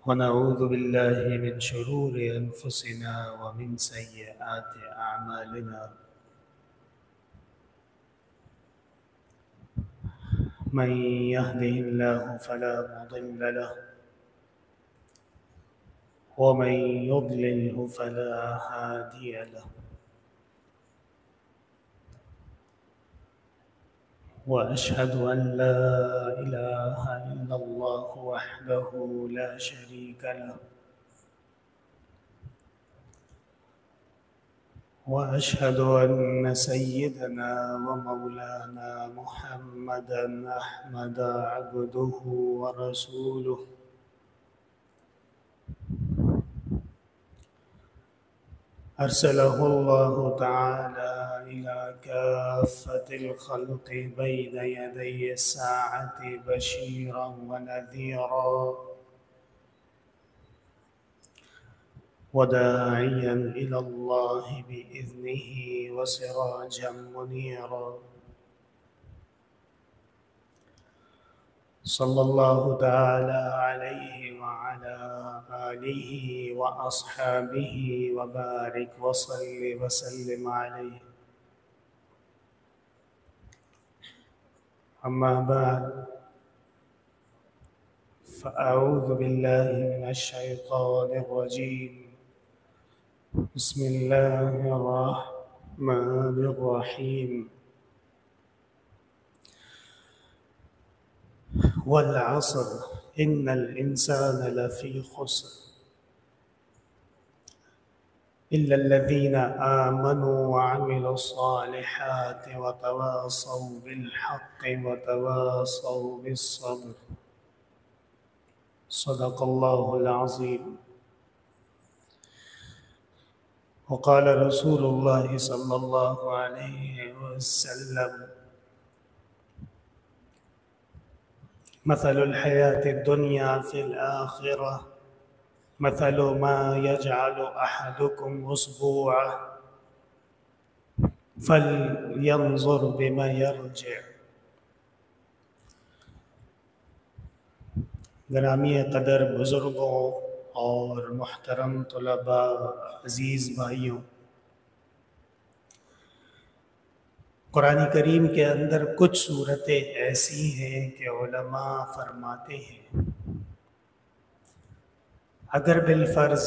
ونعوذ بالله من شرور أنفسنا ومن سيئات أعمالنا من يهده الله فلا مضل له ومن يضلله فلا هادي له وأشهد أن لا إله إلا الله وحده لا شريك له وأشهد أن سيدنا ومولانا محمدا أحمد عبده ورسوله أرسله الله تعالى إلى كافة الخلق بين يدي الساعة بشيرا ونذيرا وداعيا إلى الله بإذنه وسراجا منيرا صلى الله تعالى عليه وعلى آله وأصحابه وبارك وسلم عليه. أما بعد فأعوذ بالله من الشيطان الرجيم. بسم الله الرحمن الرحيم. والعصر إن الإنسان لفي خسر إلا الذين آمنوا وعملوا الصالحات وتواصوا بالحق وتواصوا بالصبر. صدق الله العظيم. وقال رسول الله صلى الله عليه وسلم: مثل الحياة الدنيا في الآخرة مثل ما يجعل أحدكم أصبعه فلينظر بما يرجع. گرامی قدر بزرگوں اور محترم طلباء، عزیز بھائیوں، قرآن کریم کے اندر کچھ صورتیں ایسی ہیں کہ علماء فرماتے ہیں اگر بالفرض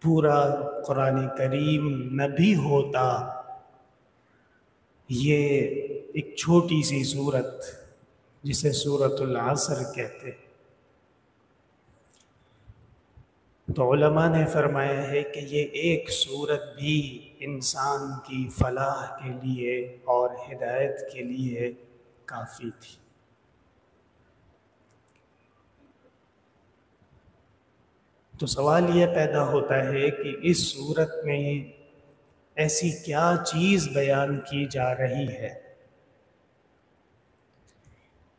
پورا قرآن کریم نہ بھی ہوتا، یہ ایک چھوٹی سی صورت جسے سورۃ العصر کہتے ہیں، تو علماء نے فرمایا ہے کہ یہ ایک صورت بھی انسان کی فلاح کے لیے اور ہدایت کے لیے کافی تھی۔ تو سوال یہ پیدا ہوتا ہے کہ اس صورت میں ایسی کیا چیز بیان کی جا رہی ہے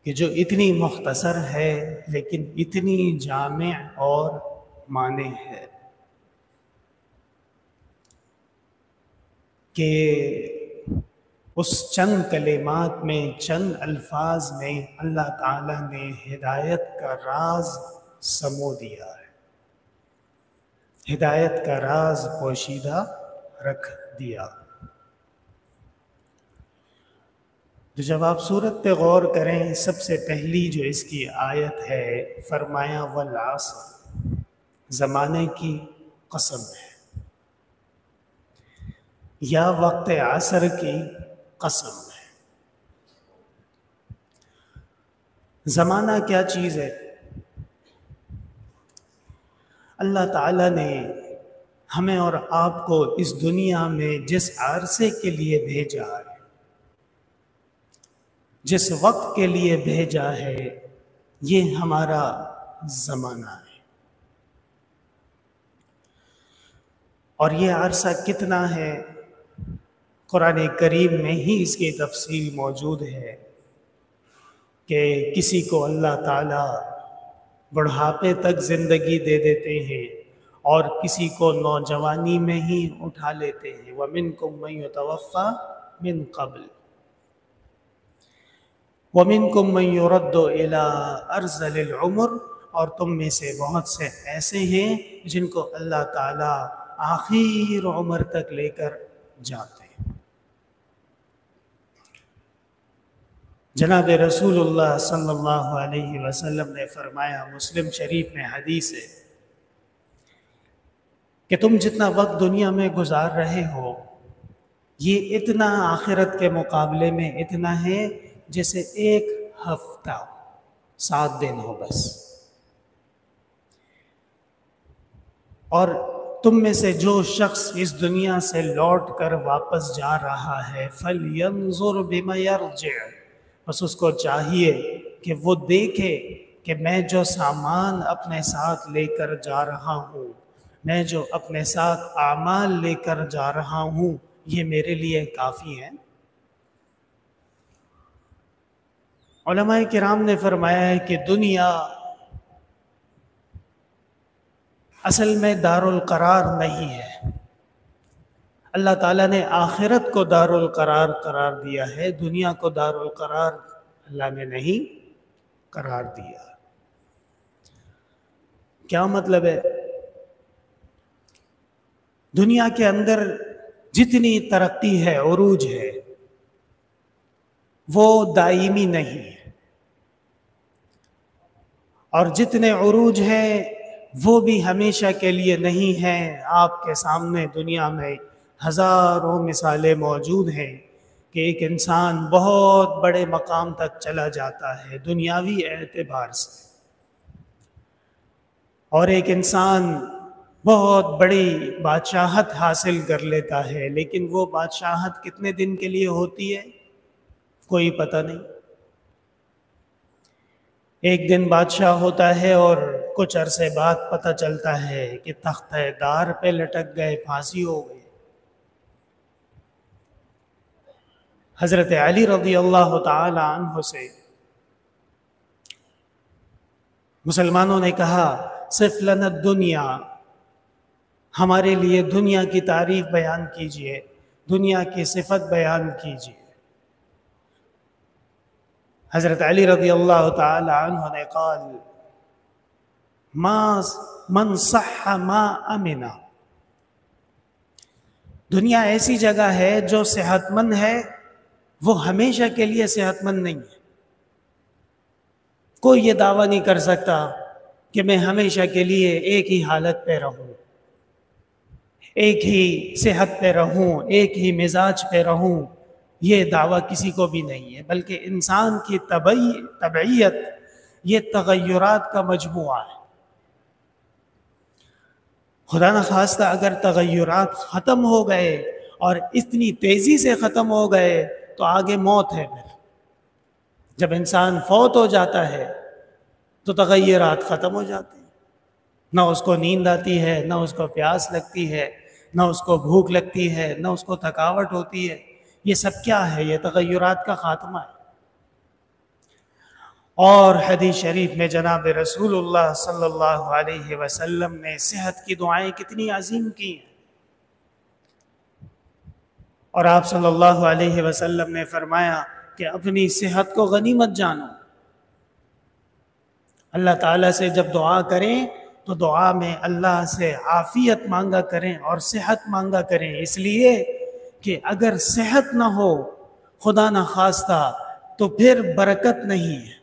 کہ جو اتنی مختصر ہے لیکن اتنی جامع اور معنی ہے کہ اس چند کلمات میں، چند الفاظ میں اللہ تعالیٰ نے ہدایت کا راز سمو دیا ہے، ہدایت کا راز پوشیدہ رکھ دیا۔ تو جب آپ صورت پہ غور کریں، سب سے پہلی جو اس کی آیت ہے، فرمایا والعصر، زمانے کی قسم ہے یا وقت عصر کی قسم ہے۔ زمانہ کیا چیز ہے؟ اللہ تعالیٰ نے ہمیں اور آپ کو اس دنیا میں جس عرصے کے لیے بھیجا ہے، جس وقت کے لیے بھیجا ہے، یہ ہمارا زمانہ ہے۔ اور یہ عرصہ کتنا ہے؟ قرآن کریم میں ہی اس کی تفصیل موجود ہے کہ کسی کو اللہ تعالیٰ بڑھاپے تک زندگی دے دیتے ہیں اور کسی کو نوجوانی میں ہی اٹھا لیتے ہیں۔ وَمِنْكُمْ مَن يُتَوَفَّى مِنْ قَبْلِ، وَمِنْكُمْ مَنْ يُرَدُّ إِلَىٰ أَرْذَلِ الْعُمُرِ، اور تم میں سے بہت سے ایسے ہیں جن کو اللہ تعالیٰ آخر عمر تک لے کر جاتے ہیں۔ جناب رسول اللہ صلی اللہ علیہ وسلم نے فرمایا، مسلم شریف میں حدیث ہے کہ تم جتنا وقت دنیا میں گزار رہے ہو، یہ اتنا آخرت کے مقابلے میں اتنا ہے جیسے ایک ہفتہ 7 دن ہو بس۔ اور تم میں سے جو شخص اس دنیا سے لوٹ کر واپس جا رہا ہے فَلْيَنْظُرْ بِمَا يَرْجِعُ، بس اس کو چاہیے کہ وہ دیکھے کہ میں جو سامان اپنے ساتھ لے کر جا رہا ہوں، میں جو اپنے ساتھ اعمال لے کر جا رہا ہوں، یہ میرے لیے کافی ہے۔ علماء کرام نے فرمایا ہے کہ دنیا اصل میں دار القرار نہیں ہے۔ اللہ تعالیٰ نے آخرت کو دار القرار قرار دیا ہے، دنیا کو دار القرار اللہ نے نہیں قرار دیا۔ کیا مطلب ہے؟ دنیا کے اندر جتنی ترقی ہے، عروج ہے، وہ دائمی نہیں ہے، اور جتنے عروج ہیں وہ بھی ہمیشہ کے لیے نہیں ہیں۔ آپ کے سامنے دنیا میں ہزاروں مثالیں موجود ہیں کہ ایک انسان بہت بڑے مقام تک چلا جاتا ہے دنیاوی اعتبار سے، اور ایک انسان بہت بڑی بادشاہت حاصل کر لیتا ہے، لیکن وہ بادشاہت کتنے دن کے لیے ہوتی ہے کوئی پتہ نہیں۔ ایک دن بادشاہ ہوتا ہے اور کچھ عرصے بعد پتہ چلتا ہے کہ تختہ دار پہ لٹک گئے، پھانسی ہو گئی۔ حضرت علی رضی اللہ تعالی عنہ سے مسلمانوں نے کہا، صف لنا الدنیا، ہمارے لیے دنیا کی تعریف بیان کیجئے، دنیا کی صفت بیان کیجئے۔ حضرت علی رضی اللہ تعالی عنہ نے قال من صح ما امنا، دنیا ایسی جگہ ہے جو صحت مند ہے، وہ ہمیشہ کے لیے صحت مند نہیں ہے۔ کوئی یہ دعویٰ نہیں کر سکتا کہ میں ہمیشہ کے لیے ایک ہی حالت پہ رہوں، ایک ہی صحت پہ رہوں، ایک ہی مزاج پہ رہوں، یہ دعویٰ کسی کو بھی نہیں ہے، بلکہ انسان کی طبعیت یہ تغیرات کا مجموعہ ہے۔ خدا نخواستہ اگر تغیرات ختم ہو گئے اور اتنی تیزی سے ختم ہو گئے تو آگے موت ہے۔ پھر جب انسان فوت ہو جاتا ہے تو تغیرات ختم ہو جاتے ہیں، نہ اس کو نیند آتی ہے، نہ اس کو پیاس لگتی ہے، نہ اس کو بھوک لگتی ہے، نہ اس کو تھکاوٹ ہوتی ہے۔ یہ سب کیا ہے؟ یہ تغیرات کا خاتمہ ہے۔ اور حدیث شریف میں جناب رسول اللہ صلی اللہ علیہ وسلم نے صحت کی دعائیں کتنی عظیم کی ہیں، اور آپ صلی اللہ علیہ وسلم نے فرمایا کہ اپنی صحت کو غنیمت جانو۔ اللہ تعالیٰ سے جب دعا کریں تو دعا میں اللہ سے عافیت مانگا کریں اور صحت مانگا کریں، اس لیے کہ اگر صحت نہ ہو خدا نہ خواستہ تو پھر برکت نہیں ہے۔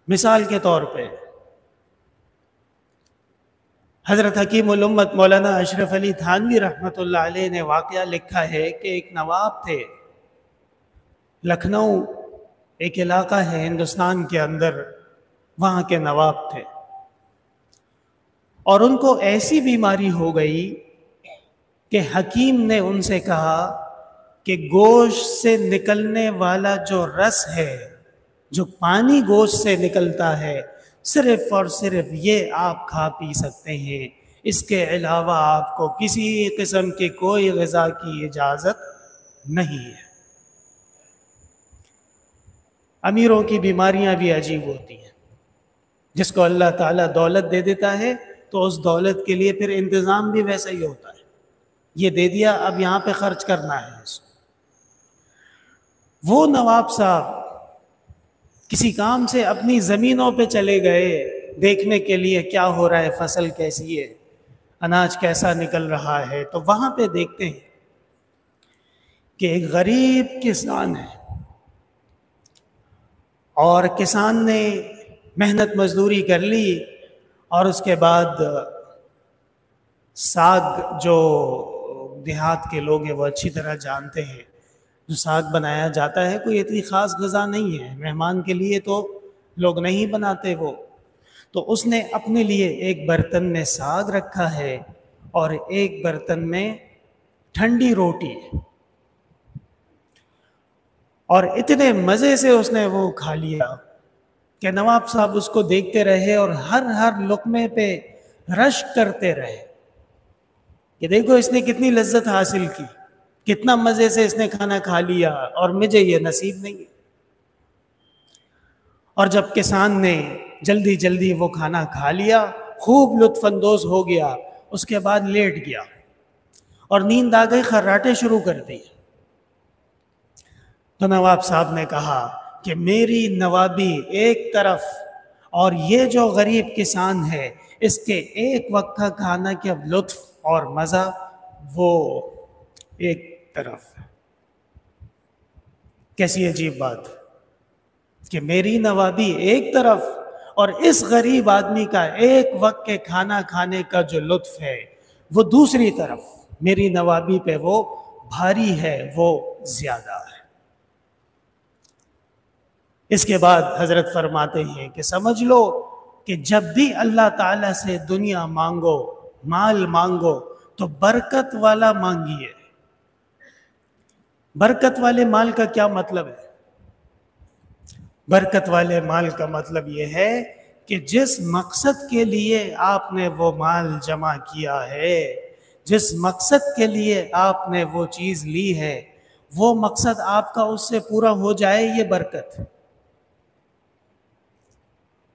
مثال کے طور پہ حضرت حکیم الامت مولانا اشرف علی تھانوی رحمۃ اللہ علیہ نے واقعہ لکھا ہے کہ ایک نواب تھے، لکھنؤ ایک علاقہ ہے ہندوستان کے اندر، وہاں کے نواب تھے، اور ان کو ایسی بیماری ہو گئی کہ حکیم نے ان سے کہا کہ گوشت سے نکلنے والا جو رس ہے، جو پانی گوشت سے نکلتا ہے، صرف اور صرف یہ آپ کھا پی سکتے ہیں، اس کے علاوہ آپ کو کسی قسم کی کوئی غذا کی اجازت نہیں ہے۔ امیروں کی بیماریاں بھی عجیب ہوتی ہیں، جس کو اللہ تعالیٰ دولت دے دیتا ہے تو اس دولت کے لیے پھر انتظام بھی ویسا ہی ہوتا ہے، یہ دے دیا اب یہاں پہ خرچ کرنا ہے اس کو۔ وہ نواب صاحب کسی کام سے اپنی زمینوں پہ چلے گئے دیکھنے کے لیے کیا ہو رہا ہے، فصل کیسی ہے، اناج کیسا نکل رہا ہے، تو وہاں پہ دیکھتے ہیں کہ ایک غریب کسان ہے، اور کسان نے محنت مزدوری کر لی، اور اس کے بعد ساگ، جو دیہات کے لوگ ہیں وہ اچھی طرح جانتے ہیں، جو ساگ بنایا جاتا ہے کوئی اتنی خاص غذا نہیں ہے، مہمان کے لیے تو لوگ نہیں بناتے وہ، تو اس نے اپنے لیے ایک برتن میں ساگ رکھا ہے اور ایک برتن میں ٹھنڈی روٹی، اور اتنے مزے سے اس نے وہ کھا لیا کہ نواب صاحب اس کو دیکھتے رہے اور ہر لقمے پہ رشک کرتے رہے کہ دیکھو اس نے کتنی لذت حاصل کی، کتنا مزے سے اس نے کھانا کھا لیا، اور مجھے یہ نصیب نہیں ہے۔ اور جب کسان نے جلدی جلدی وہ کھانا کھا لیا، خوب لطف اندوز ہو گیا، اس کے بعد لیٹ گیا اور نیند آ گئی، خراٹے شروع کر دی، تو نواب صاحب نے کہا کہ میری نوابی ایک طرف اور یہ جو غریب کسان ہے اس کے ایک وقت کا کھانا کا لطف اور مزہ وہ ایک طرف۔ کیسی عجیب بات کہ میری نوابی ایک طرف اور اس غریب آدمی کا ایک وقت کے کھانا کھانے کا جو لطف ہے وہ دوسری طرف، میری نوابی پہ وہ بھاری ہے، وہ زیادہ ہے۔ اس کے بعد حضرت فرماتے ہیں کہ سمجھ لو کہ جب بھی اللہ تعالیٰ سے دنیا مانگو، مال مانگو، تو برکت والا مانگیے۔ برکت والے مال کا کیا مطلب ہے؟ برکت والے مال کا مطلب یہ ہے کہ جس مقصد کے لیے آپ نے وہ مال جمع کیا ہے، جس مقصد کے لیے آپ نے وہ چیز لی ہے، وہ مقصد آپ کا اس سے پورا ہو جائے، یہ برکت۔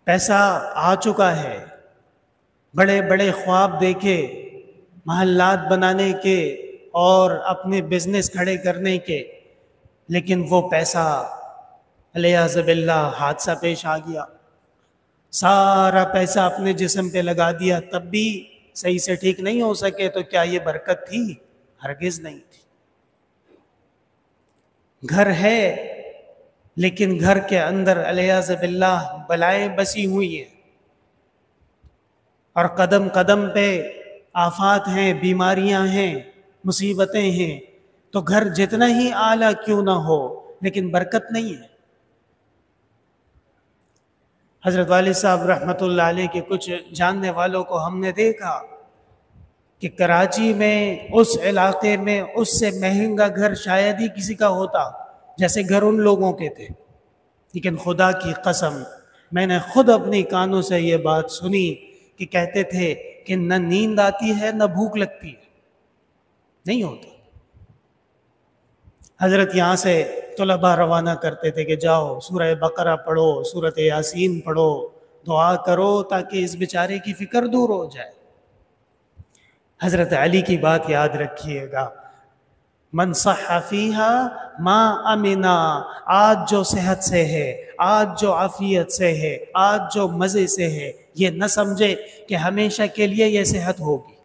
پیسہ آ چکا ہے، بڑے بڑے خواب دیکھے، محلات بنانے کے اور اپنے بزنس کھڑے کرنے کے، لیکن وہ پیسہ علیاذ باللہ حادثہ پیش آ گیا، سارا پیسہ اپنے جسم پہ لگا دیا، تب بھی صحیح سے ٹھیک نہیں ہو سکے، تو کیا یہ برکت تھی؟ ہرگز نہیں تھی۔ گھر ہے لیکن گھر کے اندر علیاذ باللہ بلائیں بسی ہوئی ہیں، اور قدم قدم پہ آفات ہیں، بیماریاں ہیں، مصیبتیں ہیں، تو گھر جتنا ہی اعلیٰ کیوں نہ ہو لیکن برکت نہیں ہے۔ حضرت والد صاحب رحمۃ اللہ علیہ کے کچھ جاننے والوں کو ہم نے دیکھا کہ کراچی میں اس علاقے میں اس سے مہنگا گھر شاید ہی کسی کا ہوتا جیسے گھر ان لوگوں کے تھے، لیکن خدا کی قسم میں نے خود اپنی کانوں سے یہ بات سنی کہ کہتے تھے کہ نہ نیند آتی ہے نہ بھوک لگتی ہے، نہیں ہوتا۔ حضرت یہاں سے طلباء روانہ کرتے تھے کہ جاؤ سورہ بقرہ پڑھو، سورۃ یاسین پڑھو، دعا کرو تاکہ اس بیچارے کی فکر دور ہو جائے۔ حضرت علی کی بات یاد رکھیے گا، من صح فیہا ما امنا، آج جو صحت سے ہے، آج جو عافیت سے ہے، آج جو مزے سے ہے، یہ نہ سمجھے کہ ہمیشہ کے لیے یہ صحت ہوگی،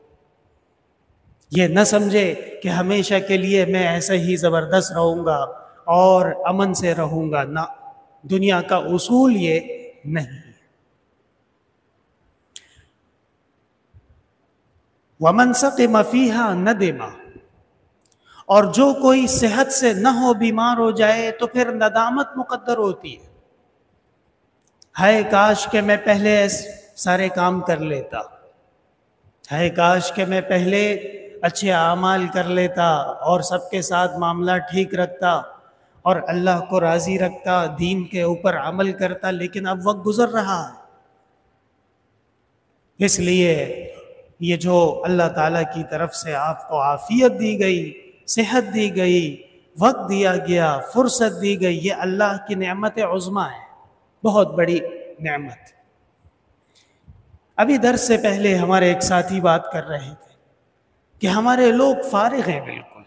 یہ نہ سمجھے کہ ہمیشہ کے لیے میں ایسے ہی زبردست رہوں گا اور امن سے رہوں گا، نہ، دنیا کا اصول یہ نہیں۔ وَمَنْ سَقِمَ فِيهَا نَدِمَ، اور جو کوئی صحت سے نہ ہو، بیمار ہو جائے تو پھر ندامت مقدر ہوتی ہے، ہائے کاش کہ میں پہلے سارے کام کر لیتا، ہائے کاش کہ میں پہلے اچھے اعمال کر لیتا اور سب کے ساتھ معاملہ ٹھیک رکھتا اور اللہ کو راضی رکھتا، دین کے اوپر عمل کرتا، لیکن اب وقت گزر رہا ہے۔ اس لیے یہ جو اللہ تعالیٰ کی طرف سے آپ کو عافیت دی گئی، صحت دی گئی، وقت دیا گیا، فرصت دی گئی، یہ اللہ کی نعمت عظمیٰ ہے، بہت بڑی نعمت۔ ابھی درس سے پہلے ہمارے ایک ساتھی بات کر رہے تھے کہ ہمارے لوگ فارغ ہیں، بالکل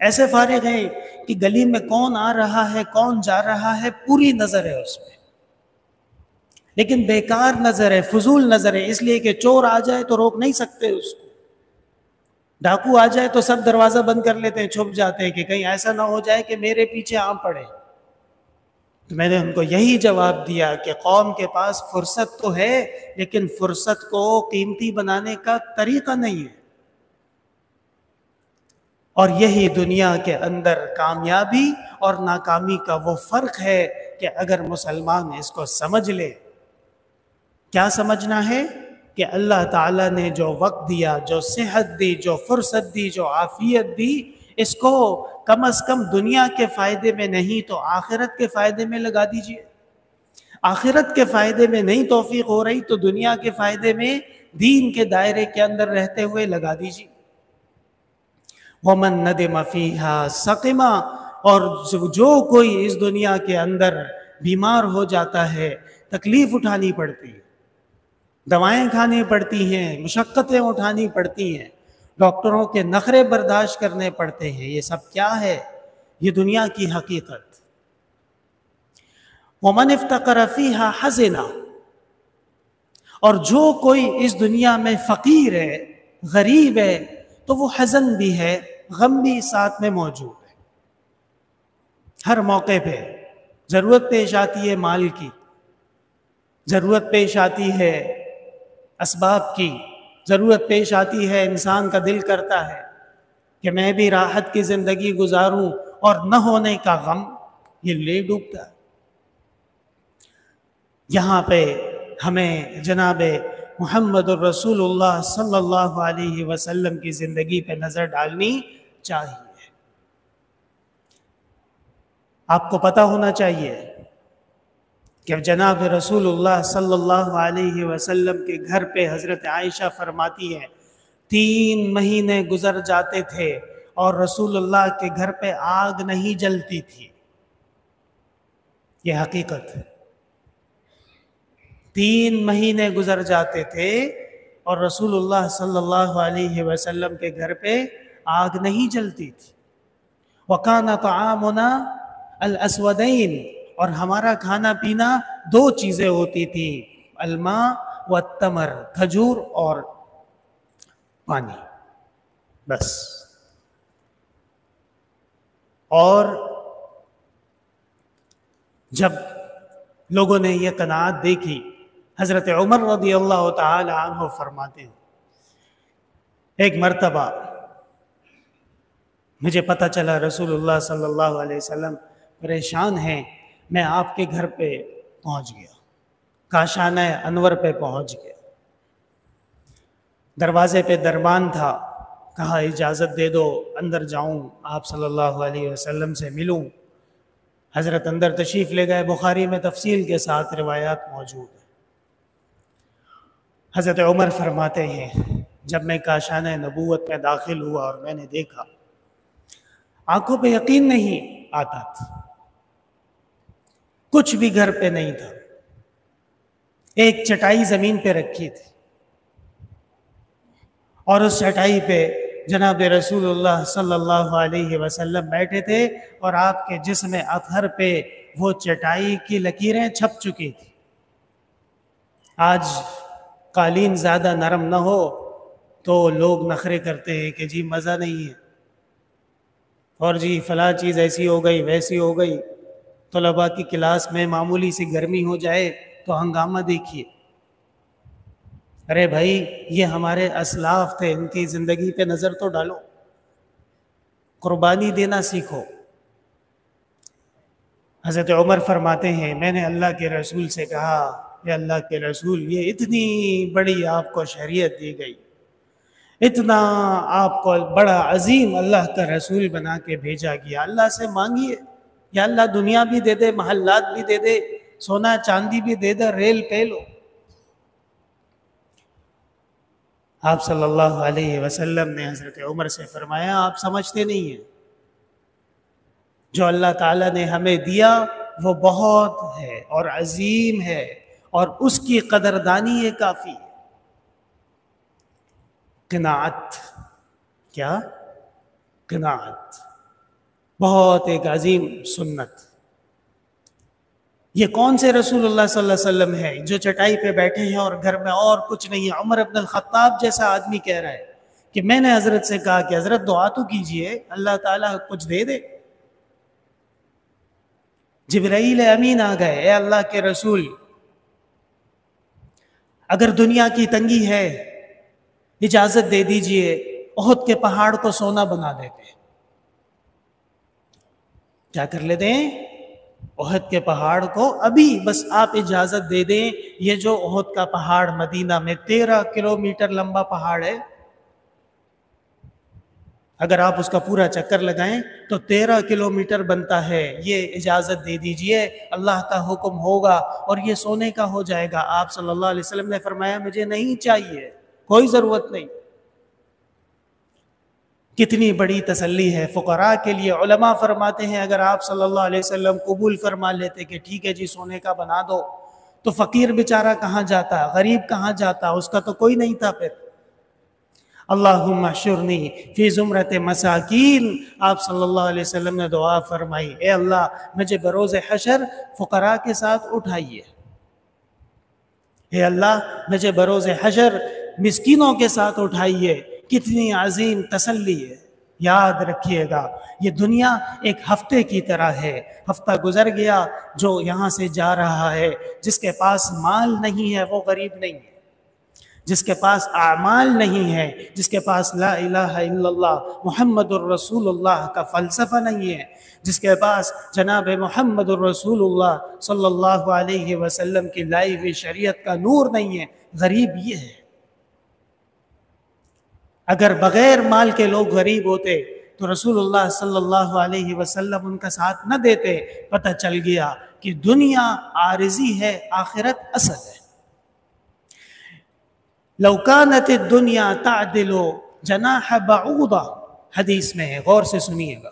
ایسے فارغ ہیں کہ گلی میں کون آ رہا ہے کون جا رہا ہے پوری نظر ہے اس پہ، لیکن بیکار نظر ہے، فضول نظر ہے، اس لیے کہ چور آ جائے تو روک نہیں سکتے اس کو، ڈاکو آ جائے تو سب دروازہ بند کر لیتے ہیں، چھپ جاتے ہیں کہ کہیں ایسا نہ ہو جائے کہ میرے پیچھے آ پڑے۔ تو میں نے ان کو یہی جواب دیا کہ قوم کے پاس فرصت تو ہے لیکن فرصت کو قیمتی بنانے کا طریقہ نہیں ہے، اور یہی دنیا کے اندر کامیابی اور ناکامی کا وہ فرق ہے کہ اگر مسلمان اس کو سمجھ لے۔ کیا سمجھنا ہے؟ کہ اللہ تعالیٰ نے جو وقت دیا، جو صحت دی، جو فرصت دی، جو عافیت دی، اس کو کم از کم دنیا کے فائدے میں نہیں تو آخرت کے فائدے میں لگا دیجئے۔ آخرت کے فائدے میں نہیں توفیق ہو رہی تو دنیا کے فائدے میں دین کے دائرے کے اندر رہتے ہوئے لگا دیجئے۔ وَمَن نَدِمَ فِيهَا سَقِمَ، اور جو کوئی اس دنیا کے اندر بیمار ہو جاتا ہے، تکلیف اٹھانی پڑتی ہے، دوائیں کھانی پڑتی ہیں، مشقتیں اٹھانی پڑتی ہیں، ڈاکٹروں کے نخرے برداشت کرنے پڑتے ہیں، یہ سب کیا ہے؟ یہ دنیا کی حقیقت۔ وَمَنِ افْتَقَرَ فِيهَا حَزِنَ، اور جو کوئی اس دنیا میں فقیر ہے، غریب ہے، تو وہ حزن بھی ہے، غم بھی ساتھ میں موجود ہے۔ ہر موقع پہ ضرورت پیش آتی ہے مال کی، ضرورت پیش آتی ہے اسباب کی، ضرورت پیش آتی ہے، انسان کا دل کرتا ہے کہ میں بھی راحت کی زندگی گزاروں، اور نہ ہونے کا غم یہ لے ڈوبتا ہے۔ یہاں پہ ہمیں جناب محمد الرسول اللہ صلی اللہ علیہ وسلم کی زندگی پہ نظر ڈالنی چاہیے۔ آپ کو پتہ ہونا چاہیے کہ جناب رسول اللہ صلی اللہ علیہ وسلم کے گھر پہ حضرت عائشہ فرماتی ہے 3 مہینے گزر جاتے تھے اور رسول اللہ کے گھر پہ آگ نہیں جلتی تھی۔ یہ حقیقت ہے، 3 مہینے گزر جاتے تھے اور رسول اللہ صلی اللہ علیہ وسلم کے گھر پہ آگ نہیں جلتی تھی۔ وَكَانَ طَعَامُنَا الْأَسْوَدَيْنِ، اور ہمارا کھانا پینا 2 چیزیں ہوتی تھی، الماء والتمر، کھجور اور پانی، بس۔ اور جب لوگوں نے یہ قناعت دیکھی، حضرت عمر رضی اللہ تعالی عنہ فرماتے ہیں ایک مرتبہ مجھے پتہ چلا رسول اللہ صلی اللہ علیہ وسلم پریشان ہیں، میں آپ کے گھر پہ پہنچ گیا، کاشانہ انور پہ پہنچ گیا، دروازے پہ دربان تھا، کہا اجازت دے دو اندر جاؤں، آپ صلی اللہ علیہ وسلم سے ملوں۔ حضرت اندر تشریف لے گئے، بخاری میں تفصیل کے ساتھ روایات موجود ہیں۔ حضرت عمر فرماتے ہیں جب میں کاشانہ نبوت میں داخل ہوا اور میں نے دیکھا، آنکھوں پہ یقین نہیں آتا تھا، کچھ بھی گھر پہ نہیں تھا، ایک چٹائی زمین پہ رکھی تھی اور اس چٹائی پہ جناب رسول اللہ صلی اللہ علیہ وسلم بیٹھے تھے اور آپ کے جسم اطہر پہ وہ چٹائی کی لکیریں چھپ چکی تھی۔ آج قالین زیادہ نرم نہ ہو تو لوگ نخرے کرتے ہیں کہ جی مزہ نہیں ہے، اور جی فلاں چیز ایسی ہو گئی ویسی ہو گئی، طلباء کی کلاس میں معمولی سی گرمی ہو جائے تو ہنگامہ دیکھیے۔ ارے بھائی یہ ہمارے اسلاف تھے، ان کی زندگی پہ نظر تو ڈالو، قربانی دینا سیکھو۔ حضرت عمر فرماتے ہیں میں نے اللہ کے رسول سے کہا کہ اللہ کے رسول یہ اتنی بڑی آپ کو شریعت دی گئی، اتنا آپ کو بڑا عظیم اللہ کا رسول بنا کے بھیجا گیا، اللہ سے مانگیے یا اللہ دنیا بھی دے دے، محلات بھی دے دے، سونا چاندی بھی دے دے، ریل پہ لو۔ آپ صلی اللہ علیہ وسلم نے حضرت عمر سے فرمایا آپ سمجھتے نہیں ہیں، جو اللہ تعالیٰ نے ہمیں دیا وہ بہت ہے اور عظیم ہے، اور اس کی قدردانی یہ کافی ہے۔ قناعت، کیا؟ قناعت۔ بہت ایک عظیم سنت۔ یہ کون سے رسول اللہ صلی اللہ علیہ وسلم ہے جو چٹائی پہ بیٹھے ہیں اور گھر میں اور کچھ نہیں ہے؟ عمر بن الخطاب جیسا آدمی کہہ رہا ہے کہ میں نے حضرت سے کہا کہ حضرت دعا تو کیجئے، اللہ تعالیٰ کچھ دے دے۔ جبرائیل امین آ گئے، اے اللہ کے رسول، اگر دنیا کی تنگی ہے اجازت دے دیجئے، احد کے پہاڑ کو سونا بنا دیتے۔ کیا کر لیتے ہیں؟ احد کے پہاڑ کو ابھی بس آپ اجازت دے دیں۔ یہ جو احد کا پہاڑ مدینہ میں 13 کلومیٹر لمبا پہاڑ ہے، اگر آپ اس کا پورا چکر لگائیں تو 13 کلومیٹر بنتا ہے۔ یہ اجازت دے دیجئے، اللہ کا حکم ہوگا اور یہ سونے کا ہو جائے گا۔ آپ صلی اللہ علیہ وسلم نے فرمایا مجھے نہیں چاہیے، کوئی ضرورت نہیں۔ کتنی بڑی تسلی ہے فقراء کے لیے۔ علماء فرماتے ہیں اگر آپ صلی اللہ علیہ وسلم قبول فرما لیتے کہ ٹھیک ہے جی سونے کا بنا دو، تو فقیر بیچارہ کہاں جاتا، غریب کہاں جاتا، اس کا تو کوئی نہیں تھا۔ پھر اللہم احشرنی فی زمرۃ مساکین، آپ صلی اللہ علیہ وسلم نے دعا فرمائی، اے اللہ مجھے بروز حشر فقراء کے ساتھ اٹھائیے، اے اللہ مجھے بروز حشر مسکینوں کے ساتھ اٹھائیے۔ کتنی عظیم تسلی ہے۔ یاد رکھیے گا یہ دنیا ایک ہفتے کی طرح ہے، ہفتہ گزر گیا، جو یہاں سے جا رہا ہے، جس کے پاس مال نہیں ہے وہ غریب نہیں ہے، جس کے پاس اعمال نہیں ہے، جس کے پاس لا الہ الا اللہ محمد الرسول اللہ کا فلسفہ نہیں ہے، جس کے پاس جناب محمد الرسول اللہ صلی اللہ علیہ وسلم کی لائی ہوئی شریعت کا نور نہیں ہے، غریب یہ ہے۔ اگر بغیر مال کے لوگ غریب ہوتے تو رسول اللہ صلی اللہ علیہ وسلم ان کا ساتھ نہ دیتے۔ پتہ چل گیا کہ دنیا عارضی ہے، آخرت اصل ہے۔ لو کانت الدنیا تعدل جناح بعوضہ، حدیث میں ہے، غور سے سنیے گا۔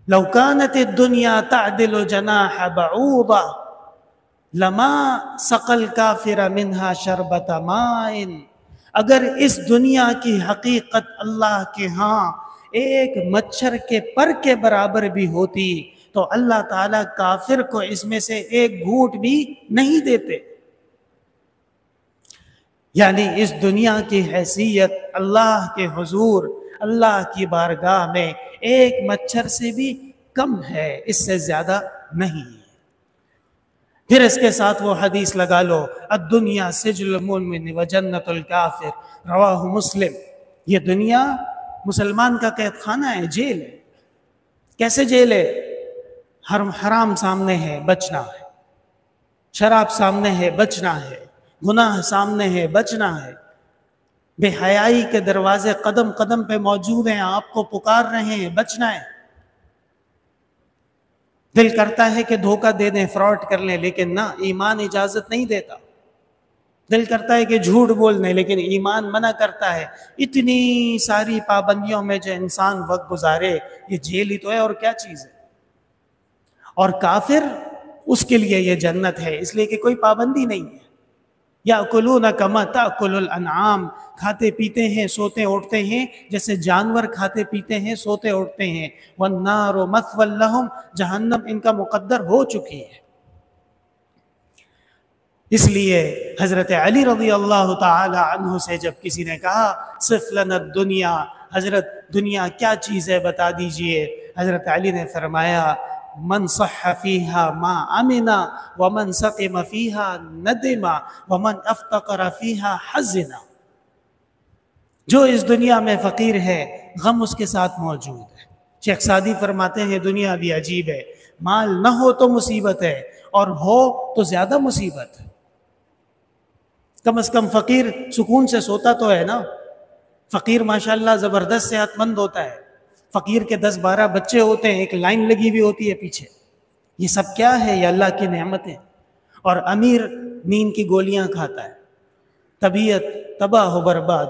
لو کانت الدنیا تعدل جناح بعوضہ لما سقى الكافر منها شربة ماء، اگر اس دنیا کی حقیقت اللہ کے ہاں ایک مچھر کے پر کے برابر بھی ہوتی تو اللہ تعالیٰ کافر کو اس میں سے ایک گھونٹ بھی نہیں دیتے۔ یعنی اس دنیا کی حیثیت اللہ کے حضور، اللہ کی بارگاہ میں ایک مچھر سے بھی کم ہے، اس سے زیادہ نہیں۔ پھر اس کے ساتھ وہ حدیث لگا لو، الدنیا سجن المؤمن وجنت الکافر، رواہ مسلم۔ یہ دنیا مسلمان کا قید خانہ ہے، جیل ہے۔ کیسے جیل ہے؟ حرام سامنے ہے، بچنا ہے، شراب سامنے ہے، بچنا ہے، گناہ سامنے ہے، بچنا ہے، بے حیائی کے دروازے قدم قدم پہ موجود ہیں، آپ کو پکار رہے ہیں، بچنا ہے۔ دل کرتا ہے کہ دھوکہ دے دیں، فراڈ کر لیں، لیکن نہ، ایمان اجازت نہیں دیتا۔ دل کرتا ہے کہ جھوٹ بول دیں، لیکن ایمان منع کرتا ہے۔ اتنی ساری پابندیوں میں جو انسان وقت گزارے، یہ جیل ہی تو ہے، اور کیا چیز ہے۔ اور کافر، اس کے لیے یہ جنت ہے، اس لیے کہ کوئی پابندی نہیں ہے۔ یأکلون کما تأکل الانعام، کھاتے پیتے ہیں، سوتے اٹھتے ہیں جیسے جانور کھاتے پیتے ہیں، سوتے اٹھتے ہیں۔ والنار مثوی لہم، جہنم ان کا مقدر ہو چکی ہے۔ اس لیے حضرت علی رضی اللہ تعالی عنہ سے جب کسی نے کہا صف لنا الدنیا، حضرت دنیا کیا چیز ہے بتا دیجئے، حضرت علی نے فرمایا من صح فیہا ما امنا ومن سقم فیہا ندما ومن افتقر فیہا حزنا۔ جو اس دنیا میں فقیر ہے، غم اس کے ساتھ موجود ہے۔ شیخ سعدی فرماتے ہیں دنیا بھی عجیب ہے، مال نہ ہو تو مصیبت ہے، اور ہو تو زیادہ مصیبت ہے۔ کم از کم فقیر سکون سے سوتا تو ہے نا۔ فقیر ماشاءاللہ زبردست صحت مند ہوتا ہے، فقیر کے 10-12 بچے ہوتے ہیں، ایک لائن لگی ہوئی ہوتی ہے پیچھے۔ یہ سب کیا ہے؟ یہ اللہ کی نعمتیں۔ اور امیر نیند کی گولیاں کھاتا ہے، طبیعت تباہ و برباد،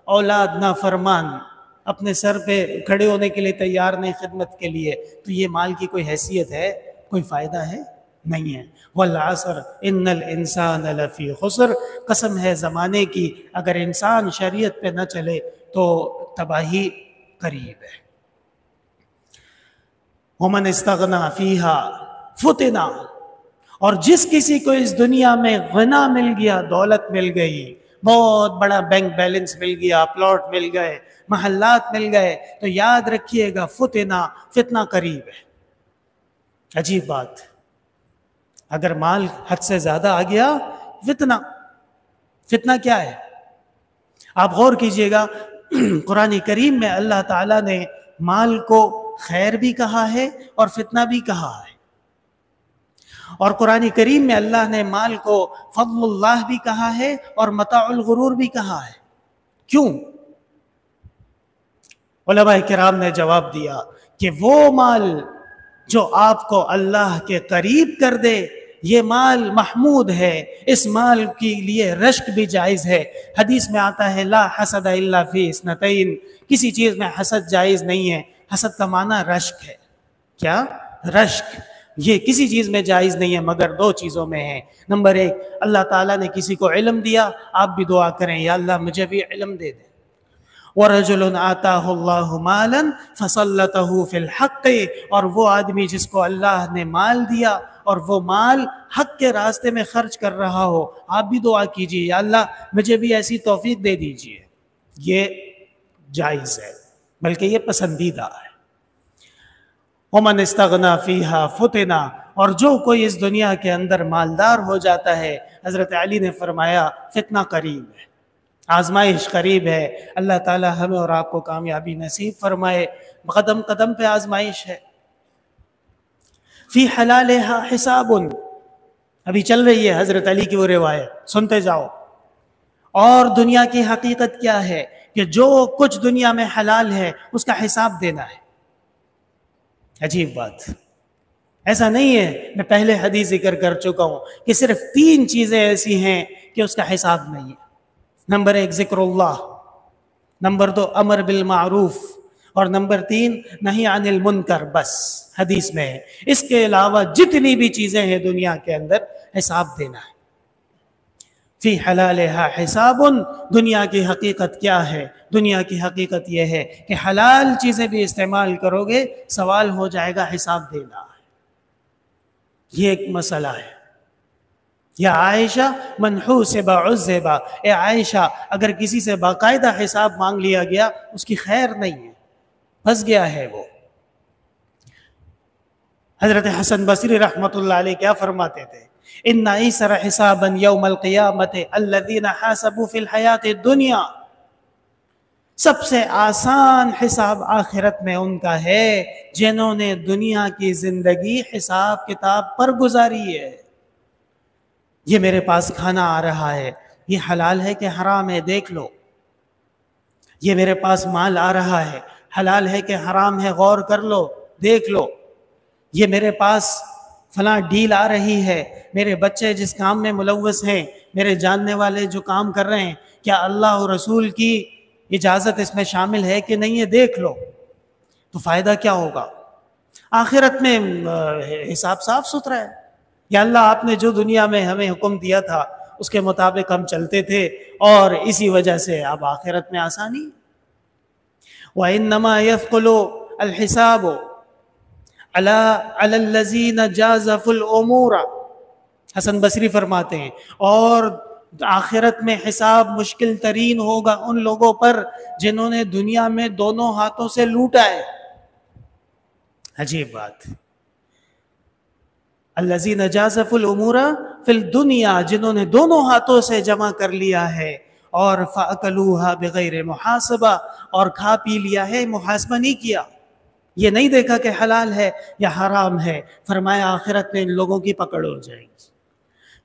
اولاد نافرمان، اپنے سر پہ کھڑے ہونے کے لیے تیار نہیں خدمت کے لیے، تو یہ مال کی کوئی حیثیت ہے؟ کوئی فائدہ ہے؟ نہیں ہے۔ والعصر ان الانسان لفی خسر، قسم ہے زمانے کی، اگر انسان شریعت پہ نہ چلے تو تباہی قریب ہے۔ ومن استغنا فیہا فتنا، اور جس کسی کو اس دنیا میں غنا مل گیا، دولت مل گئی، بہت بڑا بینک بیلنس مل گیا، پلاٹ مل گئے، محلات مل گئے، تو یاد رکھیے گا فتنہ، فتنہ قریب ہے۔ عجیب بات، اگر مال حد سے زیادہ آ گیا، فتنہ، فتنہ کیا ہے؟ آپ غور کیجئے گا، قرآن کریم میں اللہ تعالیٰ نے مال کو خیر بھی کہا ہے اور فتنہ بھی کہا ہے، اور قرآن کریم میں اللہ نے مال کو فضل اللہ بھی کہا ہے اور متاع الغرور بھی کہا ہے۔ کیوں؟ علماء کرام نے جواب دیا کہ وہ مال جو آپ کو اللہ کے قریب کر دے، یہ مال محمود ہے، اس مال کے لیے رشک بھی جائز ہے۔ حدیث میں آتا ہے لا حسد الا فی اثنتین، کسی چیز میں حسد جائز نہیں ہے۔ حسد کا معنی رشک ہے۔ کیا؟ رشک۔ یہ کسی چیز میں جائز نہیں ہے مگر دو چیزوں میں ہے۔ نمبر ایک، اللہ تعالیٰ نے کسی کو علم دیا، آپ بھی دعا کریں یا اللہ مجھے بھی علم دے دے۔ وَرَجُلٌ آتَاهُ اللَّهُ مَالًا فَصَلَّتَهُ فِي الْحَقِّ، اور وہ آدمی جس کو اللہ نے مال دیا اور وہ مال حق کے راستے میں خرچ کر رہا ہو، آپ بھی دعا کیجیے یا اللہ مجھے بھی ایسی توفیق دے دیجیے۔ یہ جائز ہے، بلکہ یہ پسندیدہ ہے۔ وَمَنِ اسْتَغْنَى فِيهَا فُتِنَا، اور جو کوئی اس دنیا کے اندر مالدار ہو جاتا ہے، حضرت علی نے فرمایا فتنہ قریب ہے، آزمائش قریب ہے۔ اللہ تعالی ہمیں اور آپ کو کامیابی نصیب فرمائے۔ قدم قدم پہ آزمائش ہے۔ فی حلالہا حساب، ابھی چل رہی ہے حضرت علی کی وہ روایت، سنتے جاؤ۔ اور دنیا کی حقیقت کیا ہے کہ جو کچھ دنیا میں حلال ہے اس کا حساب دینا ہے۔ عجیب بات، ایسا نہیں ہے، میں پہلے حدیث ذکر کر چکا ہوں کہ صرف 3 چیزیں ایسی ہیں کہ اس کا حساب نہیں ہے۔ نمبر 1 ذکر اللہ، نمبر 2 امر بالمعروف، اور نمبر 3 نہی عن المنکر، بس حدیث میں ہے۔ اس کے علاوہ جتنی بھی چیزیں ہیں دنیا کے اندر حساب دینا ہے۔ فی حلالہا حساب، دنیا کی حقیقت کیا ہے؟ دنیا کی حقیقت یہ ہے کہ حلال چیزیں بھی استعمال کرو گے، سوال ہو جائے گا، حساب دینا ہے۔ یہ ایک مسئلہ ہے۔ یا عائشہ من حوسب عذب، اے عائشہ اگر کسی سے باقاعدہ حساب مانگ لیا گیا اس کی خیر نہیں ہے، پھنس گیا ہے وہ۔ حضرت حسن بصری رحمۃ اللہ علیہ کیا فرماتے تھے؟ ان ایسر حسابا یوم القیامت الذین حاسبوا فی الحیات الدنیا، سب سے آسان حساب آخرت میں ان کا ہے جنہوں نے دنیا کی زندگی حساب کتاب پر گزاری ہے۔ یہ میرے پاس کھانا آ رہا ہے، یہ حلال ہے کہ حرام ہے دیکھ لو۔ یہ میرے پاس مال آ رہا ہے، حلال ہے کہ حرام ہے غور کر لو، دیکھ لو۔ یہ میرے پاس فلاں ڈیل آ رہی ہے، میرے بچے جس کام میں ملوث ہیں، میرے جاننے والے جو کام کر رہے ہیں، کیا اللہ اور رسول کی اجازت اس میں شامل ہے کہ نہیں ہے، دیکھ لو۔ تو فائدہ کیا ہوگا؟ آخرت میں حساب صاف ستھرا ہے۔ یا اللہ آپ نے جو دنیا میں ہمیں حکم دیا تھا اس کے مطابق ہم چلتے تھے اور اسی وجہ سے اب آخرت میں آسانی۔ وَإِنَّمَا يَثْقُلُ الْحِسَابُ عَلَى الَّذِينَ جَازَفُوا الْأُمُورَ، حسن بصری فرماتے ہیں، اور آخرت میں حساب مشکل ترین ہوگا ان لوگوں پر جنہوں نے دنیا میں دونوں ہاتھوں سے لوٹا ہے۔ عجیب بات، الذین جازفوا الامور فی الدنیا، جنہوں نے دونوں ہاتھوں سے جمع کر لیا ہے، اور فاکلوها بغیر محاسبہ، اور کھا پی لیا ہے، محاسبہ نہیں کیا، یہ نہیں دیکھا کہ حلال ہے یا حرام ہے۔ فرمایا آخرت میں ان لوگوں کی پکڑ ہو جائے گی۔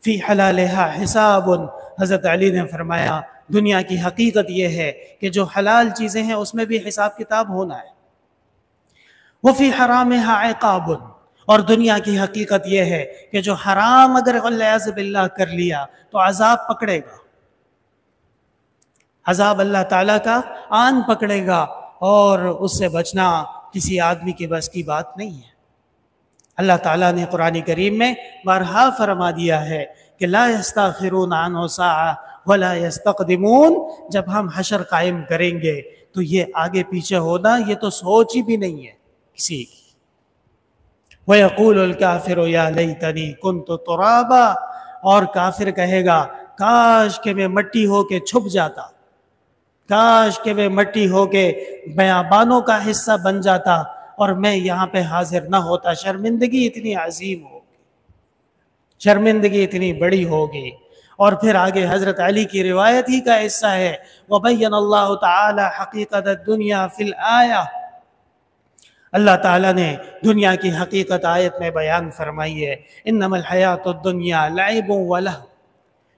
فی حلالہا حساب، حضرت علی نے فرمایا دنیا کی حقیقت یہ ہے کہ جو حلال چیزیں ہیں اس میں بھی حساب کتاب ہونا ہے۔ وفی حرامہا عقاب، اور دنیا کی حقیقت یہ ہے کہ جو حرام اگر والعیاذ باللہ کر لیا تو عذاب پکڑے گا، عذاب اللہ تعالیٰ کا آن پکڑے گا، اور اس سے بچنا کسی آدمی کے بس کی بات نہیں ہے۔ اللہ تعالیٰ نے قرآن کریم میں بارہا فرما دیا ہے کہ لا یستاخرون عنہ ساعہ ولا یستقدمون، جب ہم حشر قائم کریں گے تو یہ آگے پیچھے ہونا یہ تو سوچ ہی بھی نہیں ہے کسی کی۔ وَيَقُولُ الْكَافِرُ يَا لَيْتَنِي كُنْتُ تُرَابًا، اور کافر کہے گا کاش کہ میں مٹی ہو کے چھپ جاتا، کاش کہ میں مٹی ہو کے بیابانوں کا حصہ بن جاتا اور میں یہاں پہ حاضر نہ ہوتا۔ شرمندگی اتنی عظیم ہوگی، شرمندگی اتنی بڑی ہوگی۔ اور پھر آگے حضرت علی کی روایت ہی کا حصہ ہے، وَبَيَّنَ اللَّهُ تَعَالَى حَقِيقَةَ الدُّنْيَا فِي الْآيَةِ، اللہ تعالیٰ نے دنیا کی حقیقت آیت میں بیان فرمائی ہے، انما الحیات الدنیا لعب ولہو،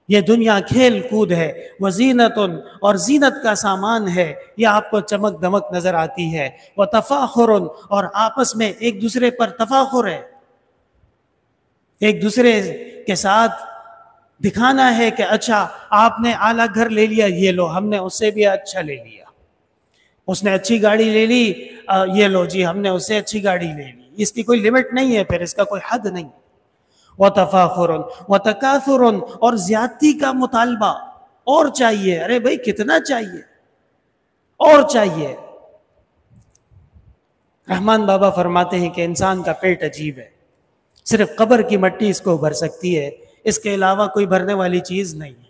یہ دنیا کھیل کود ہے، وزینت، اور زینت کا سامان ہے، یہ آپ کو چمک دمک نظر آتی ہے، وتفاخر، اور آپس میں ایک دوسرے پر تفاخر ہے، ایک دوسرے کے ساتھ دکھانا ہے کہ اچھا آپ نے اعلیٰ گھر لے لیا، یہ لو ہم نے اس سے بھی اچھا لے لیا، اس نے اچھی گاڑی لے لی، یہ لو جی ہم نے اس سے اچھی گاڑی لے لی۔ اس کی کوئی لمٹ نہیں ہے، پھر اس کا کوئی حد نہیں۔ وَتَفَاخُرٌ وَتَكَاثُرٌ، اور زیادتی کا مطالبہ، اور چاہیے، ارے بھائی کتنا چاہیے، اور چاہیے۔ رحمان بابا فرماتے ہیں کہ انسان کا پیٹ عجیب ہے، صرف قبر کی مٹی اس کو بھر سکتی ہے، اس کے علاوہ کوئی بھرنے والی چیز نہیں ہے۔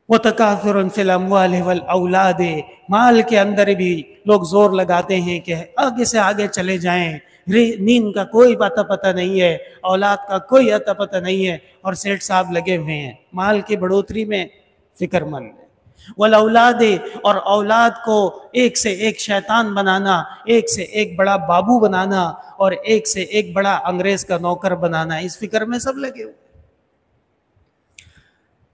وَتَكَاثُرٌ فِي الْأَمْوَالِ وَالْأَوْلَادِ، مال کے اندر بھی لوگ زور لگاتے ہیں کہ آگے سے آگے چلے جائیں، نیند کا کوئی پتہ نہیں ہے، اولاد کا کوئی پتہ نہیں ہے، اور سیٹھ صاحب لگے ہوئے ہیں مال کی بڑھوتری میں فکر مند ہے۔ وَالْأَوْلَادِ، اور اولاد کو ایک سے ایک شیطان بنانا، ایک سے ایک بڑا بابو بنانا، اور ایک سے ایک بڑا انگریز کا نوکر بنانا، اس فکر میں سب لگے ہوئے۔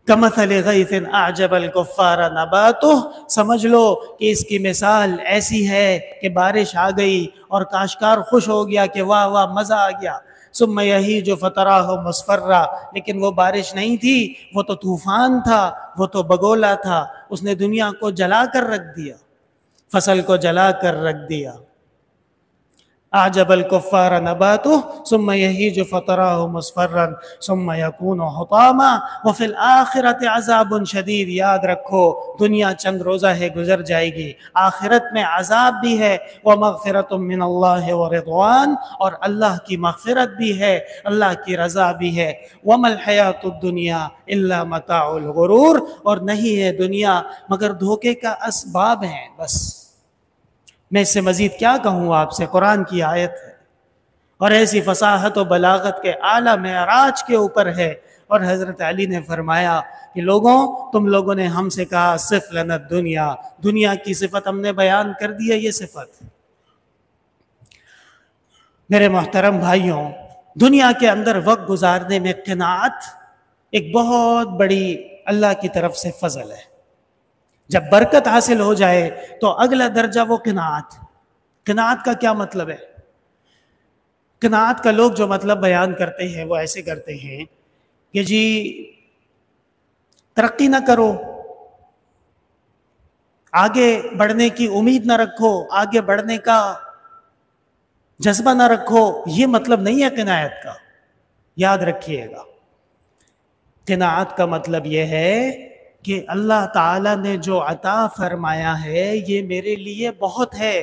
کَمَثَلِ غَيْثٍ أَعْجَبَ الْكُفَّارَ نَبَاتُهُ، سمجھ لو کہ اس کی مثال ایسی ہے کہ بارش آ گئی اور کاشتکار خوش ہو گیا کہ واہ واہ مزہ آ گیا، ثُمَّ يَهِيجُ فَتَرَاهُ مُصْفَرًّا، لیکن وہ بارش نہیں تھی، وہ تو طوفان تھا، وہ تو بگولا تھا، اس نے دنیا کو جلا کر رکھ دیا، فصل کو جلا کر رکھ دیا۔ أعجب الكفار نباته ثم يهيج فتراه مصفرا ثم يكون حطاما وفي الآخرة عذاب شدید، یاد رکھو دنیا چند روزہ ہے، گزر جائے گی، آخرت میں عذاب بھی ہے، ومغفرة من اللہ ورضوان، اور اللہ کی مغفرت بھی ہے، اللہ کی رضا بھی ہے۔ وما الحیات الدنیا الا متاع الغرور، اور نہیں ہے دنیا مگر دھوکے کا اسباب ہیں، بس۔ میں اس سے مزید کیا کہوں آپ سے، قرآن کی آیت ہے اور ایسی فصاحت و بلاغت کے اعلیٰ معراج کے اوپر ہے، اور حضرت علی نے فرمایا کہ لوگوں، تم لوگوں نے ہم سے کہا صف لنا الدنیا، دنیا کی صفت ہم نے بیان کر دی ہے، یہ صفت۔ میرے محترم بھائیوں، دنیا کے اندر وقت گزارنے میں قناعت ایک بہت بڑی اللہ کی طرف سے فضل ہے۔ جب برکت حاصل ہو جائے تو اگلا درجہ وہ قناعت۔ قناعت کا کیا مطلب ہے؟ قناعت کا لوگ جو مطلب بیان کرتے ہیں وہ ایسے کرتے ہیں کہ جی ترقی نہ کرو، آگے بڑھنے کی امید نہ رکھو، آگے بڑھنے کا جذبہ نہ رکھو، یہ مطلب نہیں ہے قناعت کا، یاد رکھیے گا۔ قناعت کا مطلب یہ ہے کہ اللہ تعالیٰ نے جو عطا فرمایا ہے یہ میرے لیے بہت ہے،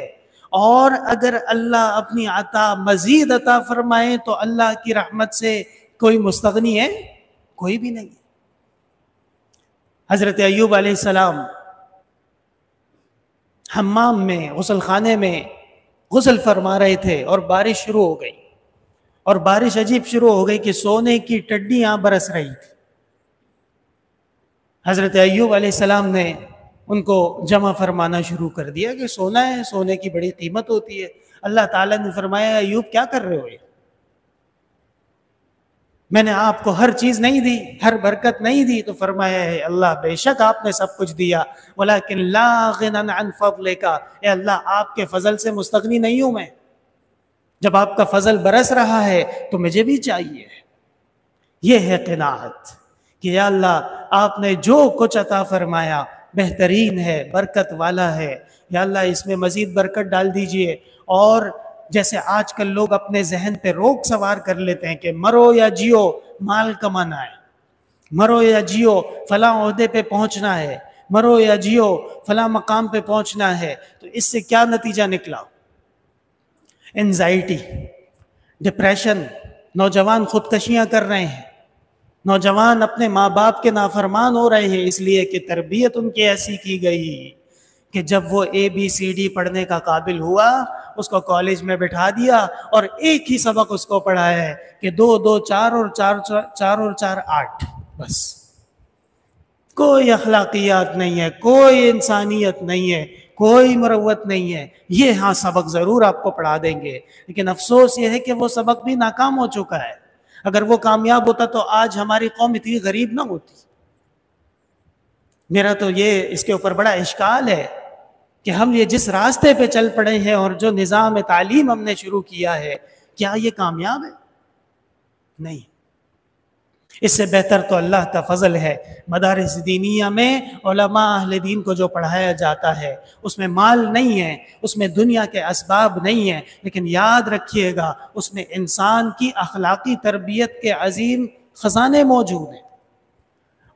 اور اگر اللہ اپنی عطا مزید عطا فرمائے تو اللہ کی رحمت سے کوئی مستغنی ہے؟ کوئی بھی نہیں۔ حضرت ایوب علیہ السلام حمام میں، غسل خانے میں غسل فرما رہے تھے اور بارش شروع ہو گئی، اور بارش عجیب شروع ہو گئی کہ سونے کی ٹڈیاں برس رہی تھی۔ حضرت ایوب علیہ السلام نے ان کو جمع فرمانا شروع کر دیا کہ سونا ہے، سونے کی بڑی قیمت ہوتی ہے۔ اللہ تعالیٰ نے فرمایا ایوب کیا کر رہے ہو؟ میں نے آپ کو ہر چیز نہیں دی، ہر برکت نہیں دی؟ تو فرمایا ہے اللہ بے شک آپ نے سب کچھ دیا، ولیکن لا غنى عن فضلک، اے اللہ آپ کے فضل سے مستغنی نہیں ہوں میں، جب آپ کا فضل برس رہا ہے تو مجھے بھی چاہیے۔ یہ ہے قناعت کہ یا اللہ آپ نے جو کچھ عطا فرمایا بہترین ہے، برکت والا ہے، یا اللہ اس میں مزید برکت ڈال دیجئے۔ اور جیسے آج کل لوگ اپنے ذہن پہ روک سوار کر لیتے ہیں کہ مرو یا جیو مال کمانا ہے، مرو یا جیو فلاں عہدے پہ پہنچنا ہے، مرو یا جیو فلاں مقام پہ پہنچنا ہے، تو اس سے کیا نتیجہ نکلا؟ انزائٹی، ڈپریشن، نوجوان خودکشیاں کر رہے ہیں، نوجوان اپنے ماں باپ کے نافرمان ہو رہے ہیں، اس لیے کہ تربیت ان کی ایسی کی گئی کہ جب وہ ABCD پڑھنے کا قابل ہوا اس کو کالج میں بٹھا دیا اور ایک ہی سبق اس کو پڑھایا ہے کہ 2 2 4 اور 4 اور 4 8، بس کوئی اخلاقیات نہیں ہے، کوئی انسانیت نہیں ہے، کوئی مروت نہیں ہے۔ یہ ہاں سبق ضرور آپ کو پڑھا دیں گے، لیکن افسوس یہ ہے کہ وہ سبق بھی ناکام ہو چکا ہے۔ اگر وہ کامیاب ہوتا تو آج ہماری قوم اتنی غریب نہ ہوتی۔ میرا تو یہ اس کے اوپر بڑا اشکال ہے کہ ہم یہ جس راستے پہ چل پڑے ہیں اور جو نظام تعلیم ہم نے شروع کیا ہے، کیا یہ کامیاب ہے؟ نہیں۔ اس سے بہتر تو اللہ کا فضل ہے، مدارس دینیہ میں علماء اہل دین کو جو پڑھایا جاتا ہے اس میں مال نہیں ہے، اس میں دنیا کے اسباب نہیں ہیں، لیکن یاد رکھیے گا اس میں انسان کی اخلاقی تربیت کے عظیم خزانے موجود ہیں۔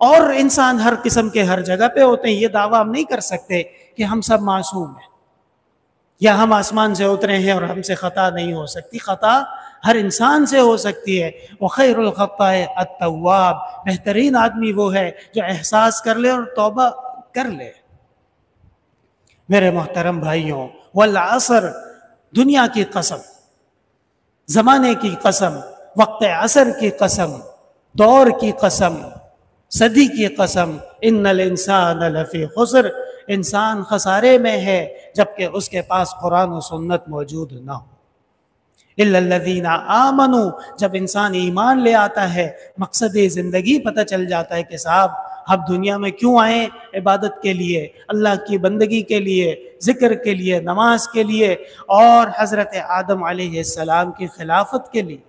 اور انسان ہر قسم کے ہر جگہ پہ ہوتے ہیں، یہ دعویٰ ہم نہیں کر سکتے کہ ہم سب معصوم ہیں یا ہم آسمان سے اترے ہیں اور ہم سے خطا نہیں ہو سکتی۔ خطا ہر انسان سے ہو سکتی ہے۔ وخیر الخطاء التواب، بہترین آدمی وہ ہے جو احساس کر لے اور توبہ کر لے۔ میرے محترم بھائیوں، والعصر، دنیا کی قسم، زمانے کی قسم، وقت عصر کی قسم، دور کی قسم، صدی کی قسم، ان الانسان لفی خسر، انسان خسارے میں ہے جبکہ اس کے پاس قرآن و سنت موجود نہ ہو۔ الا الذین آمنوا، جب انسان ایمان لے آتا ہے، مقصد زندگی پتہ چل جاتا ہے کہ صاحب اب دنیا میں کیوں آئے؟ عبادت کے لیے، اللہ کی بندگی کے لیے، ذکر کے لیے، نماز کے لیے، اور حضرت آدم علیہ السلام کی خلافت کے لیے،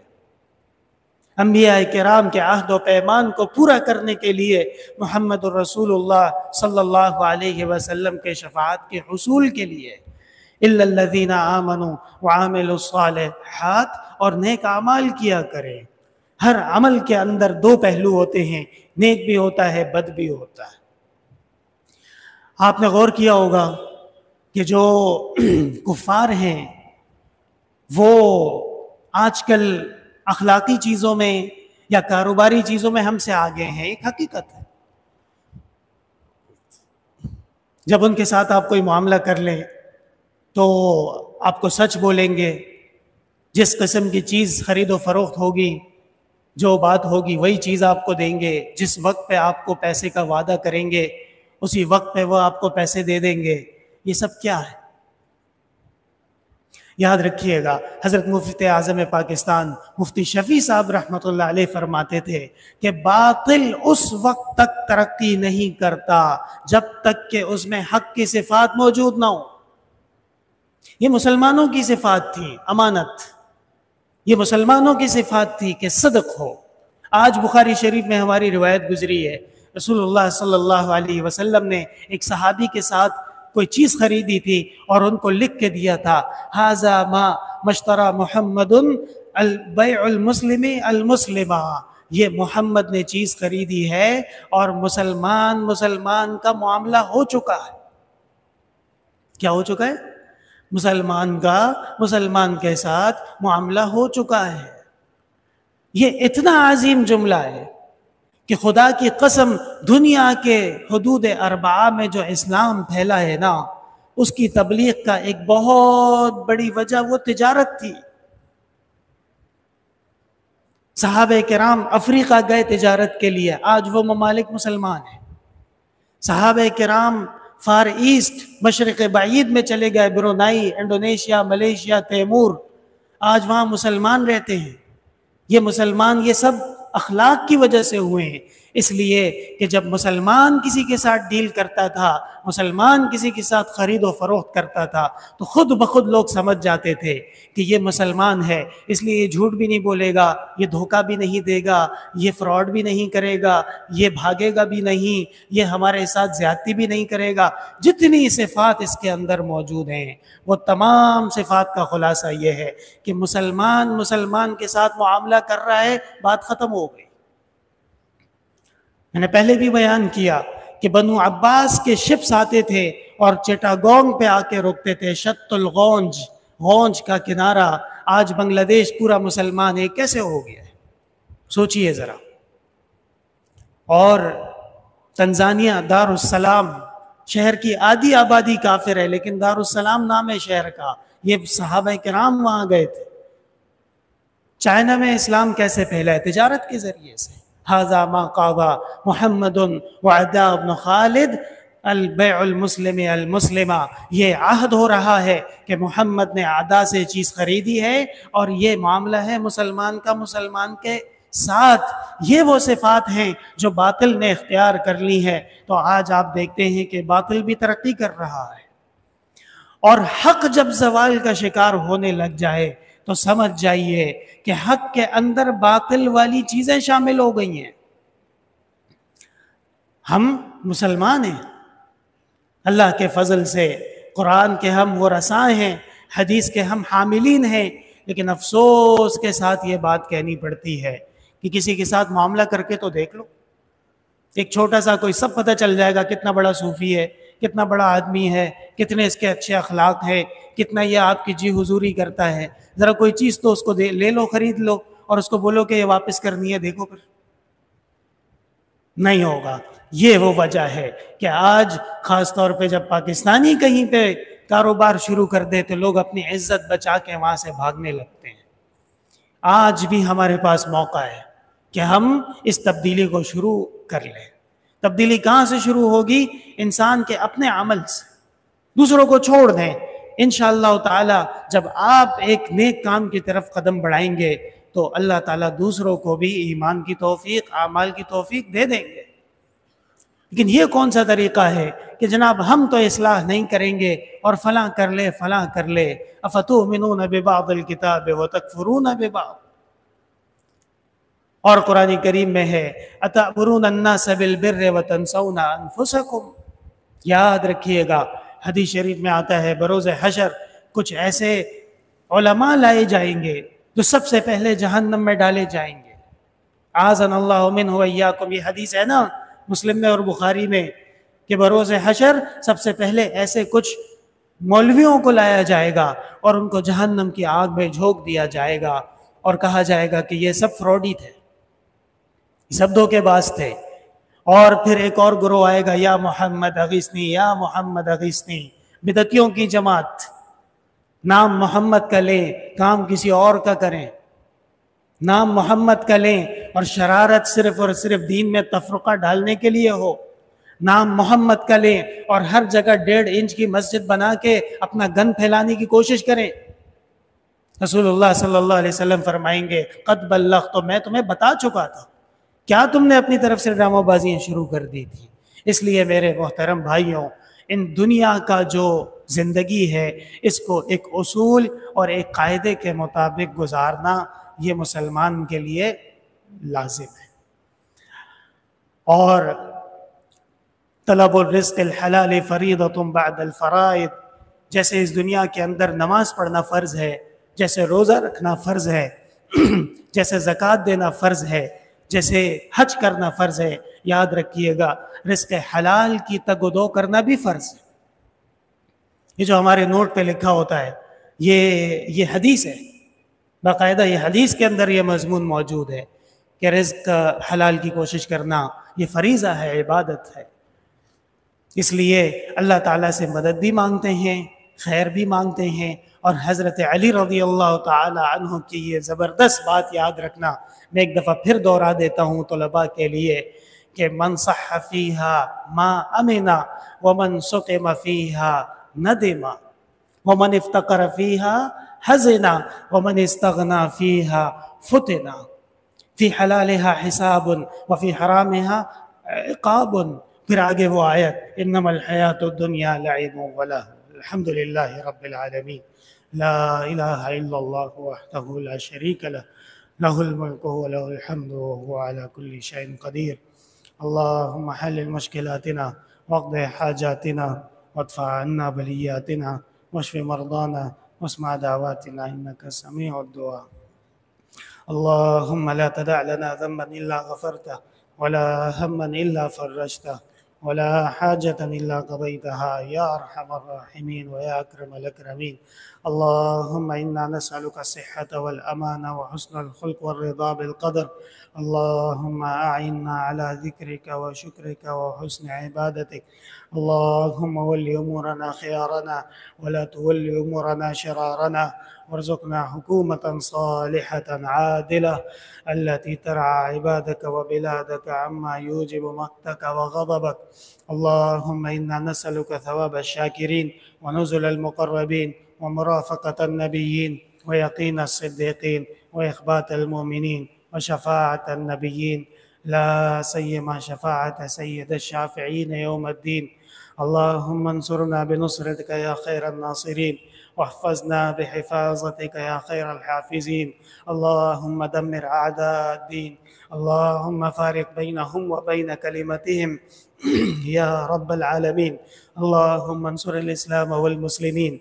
انبیاء کرام کے عہد و پیمان کو پورا کرنے کے لیے، محمد الرسول اللہ صلی اللہ علیہ وسلم کے شفاعت کے حصول کے لیے۔ الا الذین آمنوا وعملوا الصالحات، اور نیک اعمال کیا کریں۔ ہر عمل کے اندر 2 پہلو ہوتے ہیں، نیک بھی ہوتا ہے، بد بھی ہوتا ہے۔ آپ نے غور کیا ہوگا کہ جو کفار ہیں وہ آج کل اخلاقی چیزوں میں یا کاروباری چیزوں میں ہم سے آگے ہیں، ایک حقیقت ہے۔ جب ان کے ساتھ آپ کوئی معاملہ کر لیں تو آپ کو سچ بولیں گے، جس قسم کی چیز خرید و فروخت ہوگی، جو بات ہوگی وہی چیز آپ کو دیں گے، جس وقت پہ آپ کو پیسے کا وعدہ کریں گے اسی وقت پہ وہ آپ کو پیسے دے دیں گے۔ یہ سب کیا ہے؟ یاد رکھیے گا، حضرت مفتی اعظم پاکستان مفتی شفیع صاحب رحمۃ اللہ علیہ فرماتے تھے کہ باطل اس وقت تک ترقی نہیں کرتا جب تک کہ اس میں حق کی صفات موجود نہ ہو۔ یہ مسلمانوں کی صفات تھی، امانت، یہ مسلمانوں کی صفات تھی کہ صدق ہو۔ آج بخاری شریف میں ہماری روایت گزری ہے، رسول اللہ صلی اللہ علیہ وسلم نے ایک صحابی کے ساتھ کوئی چیز خریدی تھی اور ان کو لکھ کے دیا تھا، ھذا ما مشتری محمد البیع المسلم المسلمہ، یہ محمد نے چیز خریدی ہے اور مسلمان کا معاملہ ہو چکا ہے۔ کیا ہو چکا ہے؟ مسلمان کا مسلمان کے ساتھ معاملہ ہو چکا ہے۔ یہ اتنا عظیم جملہ ہے کہ خدا کی قسم دنیا کے حدود 4 میں جو اسلام پھیلا ہے نا، اس کی تبلیغ کا ایک بہت بڑی وجہ وہ تجارت تھی۔ صحابہ کرام افریقہ گئے تجارت کے لیے، آج وہ ممالک مسلمان ہیں۔ صحابہ کرام فار ایسٹ، مشرق بعید میں چلے گئے، برونائی، انڈونیشیا، ملیشیا، تیمور، آج وہاں مسلمان رہتے ہیں۔ یہ مسلمان یہ سب اخلاق کی وجہ سے ہوئے ہیں، اس لیے کہ جب مسلمان کسی کے ساتھ ڈیل کرتا تھا، مسلمان کسی کے ساتھ خرید و فروخت کرتا تھا تو خود بخود لوگ سمجھ جاتے تھے کہ یہ مسلمان ہے، اس لیے یہ جھوٹ بھی نہیں بولے گا، یہ دھوکہ بھی نہیں دے گا، یہ فراڈ بھی نہیں کرے گا، یہ بھاگے گا بھی نہیں، یہ ہمارے ساتھ زیادتی بھی نہیں کرے گا۔ جتنی صفات اس کے اندر موجود ہیں وہ تمام صفات کا خلاصہ یہ ہے کہ مسلمان کے ساتھ معاملہ کر رہا ہے، بات ختم ہو گئی۔ میں نے پہلے بھی بیان کیا کہ بنو عباس کے شپس آتے تھے اور چٹاگونگ پہ آ کے رکتے تھے، شط الغونج، غونج کا کنارہ، آج بنگلہ دیش پورا مسلمان ہے، کیسے ہو گیا ہے؟ سوچئے ذرا۔ اور تنزانیہ دارالسلام شہر کی آدھی آبادی کافر ہے، لیکن دارالسلام نام ہے شہر کا، یہ صحابہ کرام وہاں گئے تھے۔ چائنا میں اسلام کیسے پھیلا ہے؟ تجارت کے ذریعے سے۔ ھذا ما قاضى محمد وعداء بن خالد البیع المسلم المسلمہ، یہ عہد ہو رہا ہے کہ محمد نے عدا سے چیز خریدی ہے، اور یہ معاملہ ہے مسلمان کا مسلمان کے ساتھ۔ یہ وہ صفات ہیں جو باطل نے اختیار کر لی ہے۔ تو آج آپ دیکھتے ہیں کہ باطل بھی ترقی کر رہا ہے، اور حق جب زوال کا شکار ہونے لگ جائے تو سمجھ جائیے کہ حق کے اندر باطل والی چیزیں شامل ہو گئی ہیں۔ ہم مسلمان ہیں، اللہ کے فضل سے قرآن کے ہم ورثاء ہیں، حدیث کے ہم حاملین ہیں، لیکن افسوس کے ساتھ یہ بات کہنی پڑتی ہے کہ کسی کے ساتھ معاملہ کر کے تو دیکھ لو، ایک چھوٹا سا کوئی سب پتہ چل جائے گا کتنا بڑا صوفی ہے، کتنا بڑا آدمی ہے، کتنے اس کے اچھے اخلاق ہیں، کتنا یہ آپ کی جی حضوری کرتا ہے۔ ذرا کوئی چیز تو اس کو لے لو، خرید لو، اور اس کو بولو کہ یہ واپس کرنی ہے، دیکھو پھر نہیں ہوگا۔ یہ وہ وجہ ہے کہ آج خاص طور پہ جب پاکستانی کہیں پہ کاروبار شروع کر دے تو لوگ اپنی عزت بچا کے وہاں سے بھاگنے لگتے ہیں۔ آج بھی ہمارے پاس موقع ہے کہ ہم اس تبدیلی کو شروع کر لیں۔ تبدیلی کہاں سے شروع ہوگی؟ انسان کے اپنے عمل سے۔ دوسروں کو چھوڑ دیں، انشاءاللہ تعالی جب آپ ایک نیک کام کی طرف قدم بڑھائیں گے تو اللہ تعالیٰ دوسروں کو بھی ایمان کی توفیق، اعمال کی توفیق دے دیں گے۔ لیکن یہ کون سا طریقہ ہے کہ جناب ہم تو اصلاح نہیں کریں گے اور فلاں کر لے فلاں کر لے۔ افتؤمنون ببعض الکتاب وتکفرون ببعض، اور قرآن کریم میں ہے اتأمرون الناس بالبر وتنسون انفسکم۔ یاد رکھیے گا، حدیث شریف میں آتا ہے بروز حشر کچھ ایسے علماء لائے جائیں گے جو سب سے پہلے جہنم میں ڈالے جائیں گے۔ اعاذنا اللہ منہ وایاکم، یہ حدیث ہے نا مسلم میں اور بخاری میں، کہ بروز حشر سب سے پہلے ایسے کچھ مولویوں کو لایا جائے گا اور ان کو جہنم کی آگ میں جھونک دیا جائے گا، اور کہا جائے گا کہ یہ سب فراڈی تھے، سب دھوکے باز تھے۔ اور پھر ایک اور گروہ آئے گا، یا محمد اغیثنی یا محمد اغیثنی، بدعتیوں کی جماعت، نام محمد کا لیں کام کسی اور کا کریں، نام محمد کا لیں اور شرارت صرف اور صرف دین میں تفرقہ ڈالنے کے لیے ہو، نام محمد کا لیں اور ہر جگہ 1.5 انچ کی مسجد بنا کے اپنا گن پھیلانے کی کوشش کریں۔ رسول اللہ صلی اللہ علیہ وسلم فرمائیں گے قد بلغت، تو میں تمہیں بتا چکا تھا، کیا تم نے اپنی طرف سے ڈرامہ بازیاں شروع کر دی تھی؟ اس لیے میرے محترم بھائیوں، ان دنیا کا جو زندگی ہے اس کو ایک اصول اور ایک قاعدے کے مطابق گزارنا یہ مسلمان کے لیے لازم ہے۔ اور طلب الرزق الحلال فریضۃ بعد الفرائض، جیسے اس دنیا کے اندر نماز پڑھنا فرض ہے، جیسے روزہ رکھنا فرض ہے، جیسے زکوٰۃ دینا فرض ہے، جیسے حج کرنا فرض ہے، یاد رکھیے گا رزق حلال کی تگ و دو کرنا بھی فرض ہے۔ یہ جو ہمارے نوٹ پہ لکھا ہوتا ہے یہ حدیث ہے، باقاعدہ یہ حدیث کے اندر یہ مضمون موجود ہے کہ رزق حلال کی کوشش کرنا یہ فریضہ ہے، عبادت ہے۔ اس لیے اللہ تعالیٰ سے مدد بھی مانگتے ہیں، خیر بھی مانگتے ہیں، اور حضرت علی رضی اللہ تعالی عنہ کی یہ زبردست بات یاد رکھنا، میں ایک دفعہ پھر دوہرا دیتا ہوں طلباء کے لیے کہ من صح فیہا ما امنا ومن سقم فیہا ندما ومن افتقر فیہا حزنا ومن استغنا فیہا فتنا فی حلالہا حساب وفی حرامہا عقاب۔ پھر آگے وہ آیت انما الحیات الدنیا لعب ولہو الحمدللہ رب العالمین لا الہ الا اللہ وحدہ لا شریک لہ لہ الملک ولہ الحمد وهو على كل شيء قدیر۔ اللهم حلل مشکلاتنا واقض حاجاتنا وادفع عنا بلیاتنا واشف مرضانا واسمع دعواتنا انك سميع الدعاء۔ اللهم لا تدع لنا ذنبا الا غفرته ولا هما الا فرجته ولا حاجة إلا قضيتها يا أرحم الراحمين ويا أكرم الأكرمين. اللهم إنا نسألك الصحة والأمان وحسن الخلق والرضا بالقدر. اللهم أعنا على ذكرك وشكرك وحسن عبادتك. اللهم ول أمورنا خيارنا ولا تول أمورنا شرارنا، وارزقنا حكومة صالحة عادلة التي ترعى عبادك وبلادك عما يوجب مقتك وغضبك. اللهم إنا نسألك ثواب الشاكرين ونزل المقربين ومرافقة النبيين ويقين الصديقين وإخبات المؤمنين وشفاعة النبيين، لا سيما شفاعة سيد الشافعين يوم الدين. اللهم انصرنا بنصرتك يا خير الناصرين، واحفظنا بحفاظتك يا خير الحافظين. اللهم دمر أعداء الدين، اللهم فارق بينهم وبين كلمتهم يا رب العالمين. اللهم انصر الإسلام والمسلمين،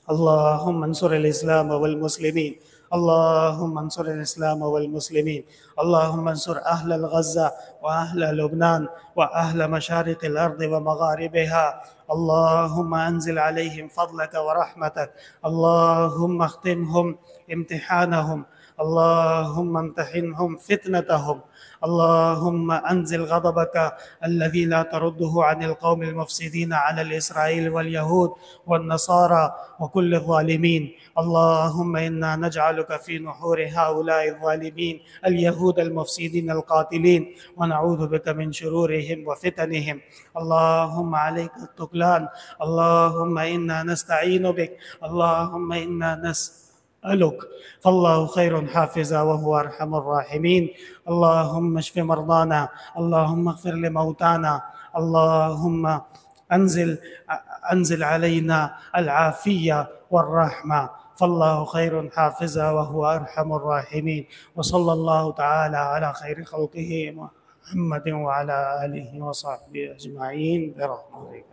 اللهم انصر الإسلام والمسلمين، اللهم انصر الإسلام والمسلمين. اللهم انصر أهل غزة وأهل لبنان وأهل مشارق الأرض ومغاربها. اللهم أنزل عليهم فضلك ورحمتك. اللهم اختمهم امتحانهم، اللهم امتحنهم فتنتهم. اللهم أنزل غضبك الذي لا ترده عن القوم المفسدين على الإسرائيل واليهود والنصارى وكل الظالمين. اللهم إنا نجعلك في نحور هؤلاء الظالمين اليهود المفسدين القاتلين، ونعوذ بك من شرورهم وفتنهم. اللهم عليك التكلان، اللهم إنا نستعين بك، اللهم إنا نسألك، فالله خير حافظا وهو أرحم الراحمين. اللهم اشف مرضانا، اللهم اغفر لموتانا، اللهم أنزل علينا العافية والرحمة، فالله خير حافظا وهو أرحم الراحمين. وصلى الله تعالى على خير خلقه محمد وعلى آله وصحبه أجمعين برحمتك.